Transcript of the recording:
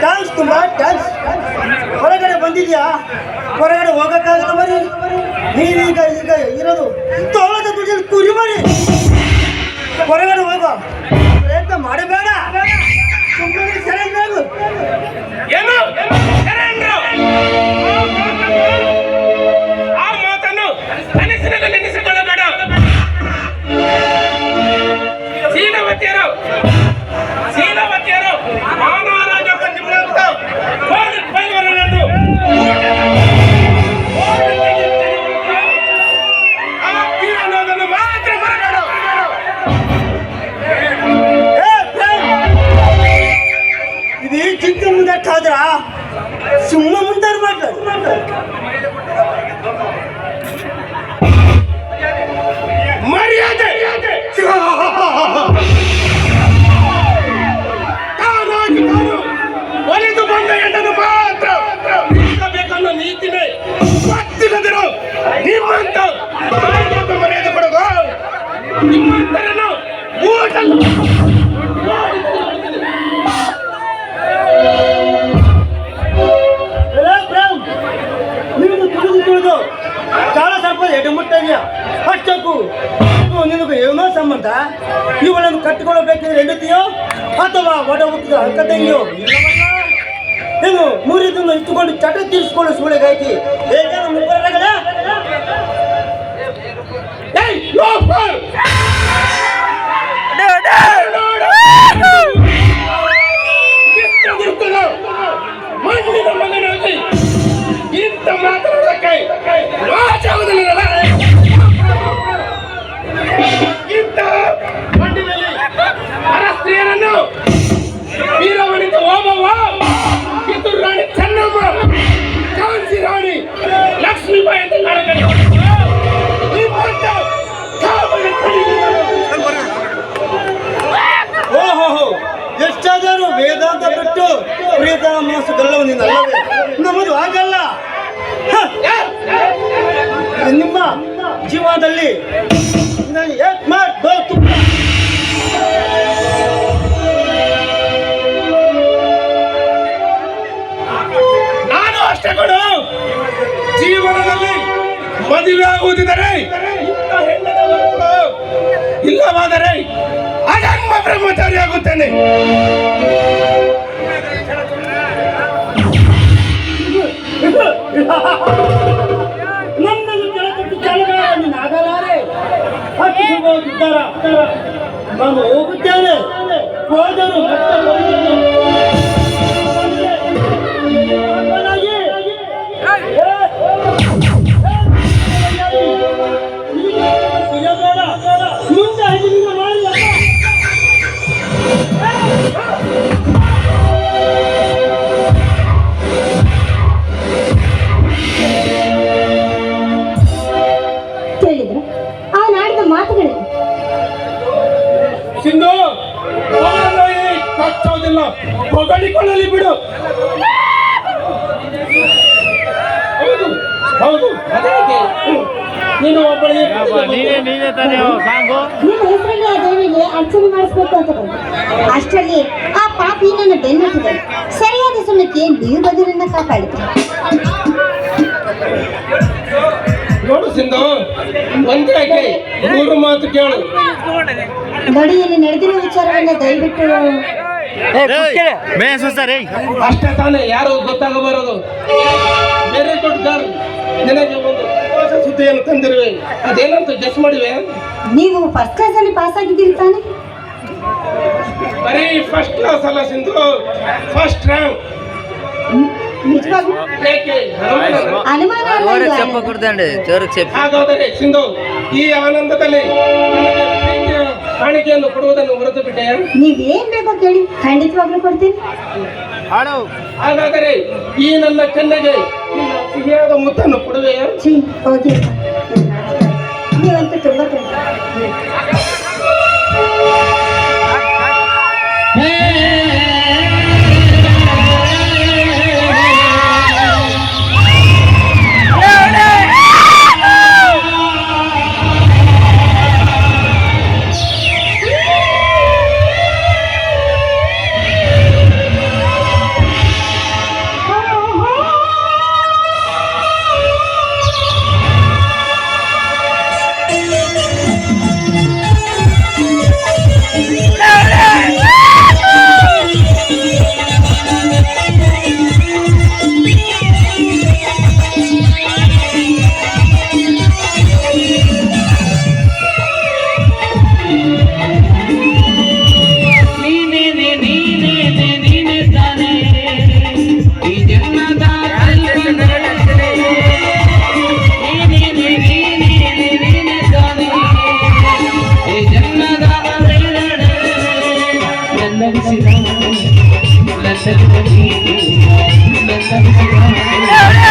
Thanks ತುಂಬ thanks. ಹೊರಗಡೆ ಬಂದಿದ್ಯಾ? ಹೊರಗಡೆ ಹೋಗಕ್ಕಾಗಲ್ಲ ಮರಿ. ನೀನೀಗ ಈಗ ಇರೋದು ತೋಳದ ದುಡ್ಡಲ್ಲಿ ಕುರಿ ಮರಿ. ಹೊರಗಡೆ ಹೋಗೋ ಪ್ರಯತ್ನ ಮಾಡಬೇಡ. ಸುಮ್ಮನೆ ಸರೆಂಡರ್ ಆಗು. ಏನು ಆ ಮಾತನ್ನು ಕನಸಿನಲ್ಲಿ ನೆನೆಸಿಕೊಳ್ಳಬೇಡ. ಶೀಲವತಿಯರು ಮಾನವರಾಜ ಪೈಲವರನ್ನು ಅನ್ನೋದನ್ನು ಮಾತ್ರ ಮರಬೇಡ. ಇದು ಚಿಕ್ಕ ಮುಂದಾದ್ರ ಸುಮ್ಮ ಮುಂದಾರ ಮಾತಾಡು. ಮರ್ಯಾದೆ ತಾನಾಗಿ ತಾನು ಒಲಿದು ಬಂದ ಹೆಣ್ಣನ್ನು ಮಾತ್ರ ಬೇಕನ್ನೋ ನೀತಿನೇ ಗೊತ್ತಿಲ್ಲದಿರೋ ನಿಮ್ಮಂತ ಮರ್ಯಾದೆ ಕೊಡೋದು. ನಿಮ್ಮಂತರನ್ನು ಊಟ ನೀನು ತಿಳಿದು ಕಾಲ ಸ್ವಲ್ಪ ಎಡೆ ಮುಟ್ಟ ಇದೆಯಾ ಅಷ್ಟಕ್ಕೂ ನಿನಗೂ ಏನೋ ಸಂಬಂಧ. ಇವಳನ್ನು ಕಟ್ಟಿಕೊಳ್ಳಬೇಕಿದ್ರೆ ಹೆಂಡತಿಯೋ ಅಥವಾ ಒಡ ಹುಟ್ಟಿದ ಅಕ್ಕ ತಂಗಿಯೋ ಇಲ್ಲವಲ್ಲ. ನೀನು ಮೂರಿದನ್ನು ಇಟ್ಟುಕೊಂಡು ಚಟ ತೀರಿಸಿಕೊಳ್ಳೋ ಸೂಳೆಗಾಯ್ತಿ ಹೇಗೆ ಮುಖರಗಳ ಮಣ್ಣಿನ ಮಗನಾಗಿ ಇಂಥ ಮಾತಾಡೋದಕ್ಕೆ ಲಾಜಾಗುವುದಿಲ್ಲ. ಇಂಥ ಮಣ್ಣಿನಲ್ಲಿ ಅರಸ್ತ್ರೀಯರನ್ನು ವೀರವನಿತ ಓಬವ್ವ, ಕಿತ್ತೂರು ರಾಣಿ ಚೆನ್ನಮ್ಮ, ಝಾನ್ಸಿ ರಾಣಿ ಲಕ್ಷ್ಮೀಬಾಯಿ ಅಂತ ಕಾಣಕಡೆ ಓಹೋ ಎಷ್ಟಾದರೂ ವೇದಾಂತ ಬಿಟ್ಟು ಪ್ರೀತ ಮಾಸು ಗಲ್ಲವನಿಂದ ಅಲ್ಲವೇ? ನಮ್ಮದು ಹಾಗಲ್ಲ. ನಿಮ್ಮ ಜೀವನದಲ್ಲಿ ನಾನು ಅಷ್ಟೇ ಕೊಡು. ಜೀವನದಲ್ಲಿ ಮದುವೆ ಆಗುವುದಿದ್ದರೆ ಇಲ್ಲವಾದರೆ ಅಜನ್ಮ ಬ್ರಹ್ಮಚಾರಿ ಆಗುತ್ತೇನೆ. ನನ್ನನ್ನು ಕೆಳಕಟ್ಟು ಕೆಳಗಡೆ ನೀನಾಗಲಾರೆ. ಹತ್ತಿರ ನಾನು ಹೋಗುತ್ತೇನೆ. ಹೋದರು ಮತ್ತೆ ಬರುತ್ತೇನೆ. ಮುಂದೆ ಹದಿನಿಂದ ಮಾಡಿಲ್ಲ. ಕೇಳಿದ್ರು ಅವನು ಆಡಿದ ಮಾತುಗಳು. ಸಿಂಧು ಕಚ್ಚೋದಿಲ್ಲ, ಹೊಗಳಿಕೊಳ್ಳಲಿ ಬಿಡು. ಹೌದು ನೀನು ಒಬ್ಬಳಿಗೆ ನಿನ್ನ ಹೆಸರಲ್ಲಿ ಆ ದೇವಿಗೆ ಅರ್ಚನೆ ಮಾಡಿಸ್ಬೇಕು ಅಂತ ಬಂದ. ಅಷ್ಟರಲ್ಲಿ ಆ ಪಾಪಿ ನನ್ನ ಬೆನ್ನಟ್ಟಿದೆ. ಸರಿಯಾದ ಸಮಯಕ್ಕೆ ನೀವು ಬಂದು ನನ್ನ ಕಾಪಾಡಿದ್ರು. ನೋಡು ಸಿಂಧು, ಒಂದೇ ಮೂರು ಮಾತು ಕೇಳು. ನೋಡಿ, ಇಲ್ಲಿ ನಡೆದಿರೋ ವಿಚಾರವನ್ನ ದಯವಿಟ್ಟು ಅಷ್ಟೇ ತಾನೇ ಯಾರು ಗೊತ್ತಾಗಬಾರದು. ಬೇರೆ ದೊಡ್ಡ ನಿನಗೆ ಒಂದು ಹೊಸ ಸುದ್ದಿಯನ್ನು ತಂದಿರುವೆ. ಅದೇನಂತ ಗೆಸ್ ಮಾಡಿವೆ? ನೀವು ಫಸ್ಟ್ ಕ್ಲಾಸ್ ಅಲ್ಲಿ ಪಾಸ್ ಆಗಿದ್ದೀರಿ ತಾನೆ? ಬರೀ ಫಸ್ಟ್ ಕ್ಲಾಸ್ ಅಲ್ಲ ಸಿಂಧು, ಫಸ್ಟ್ ರ್ಯಾಂಕ್. ನಿಜವಾಗ್ಲೂ ಅನುಮಾನ ಹಾಗಾದರೆ ಸಿಂಧು, ಈ ಆನಂದದಲ್ಲಿ ಕಾಣಿಕೆಯನ್ನು ಕೊಡುವುದನ್ನು ಹೊರತು ಬಿಟ್ಟೆ. ನೀವೇನ್ ಬೇಕೋ ಕೇಳಿ, ಖಂಡಿತವಾಗ್ಲೂ ಕೊಡ್ತೀನಿ. ಹಾಗಾದರೆ ಈ ನನ್ನ ಕಣ್ಣಿಗೆ ಸಿಹಿಯಾದ ಮುತ್ತನ್ನು ಕೊಡುವೆಯಾ? ಹೋಗಿ, ನೀವಂತೂ ತುಂಬಾ ಎಂದರಿಸಿದ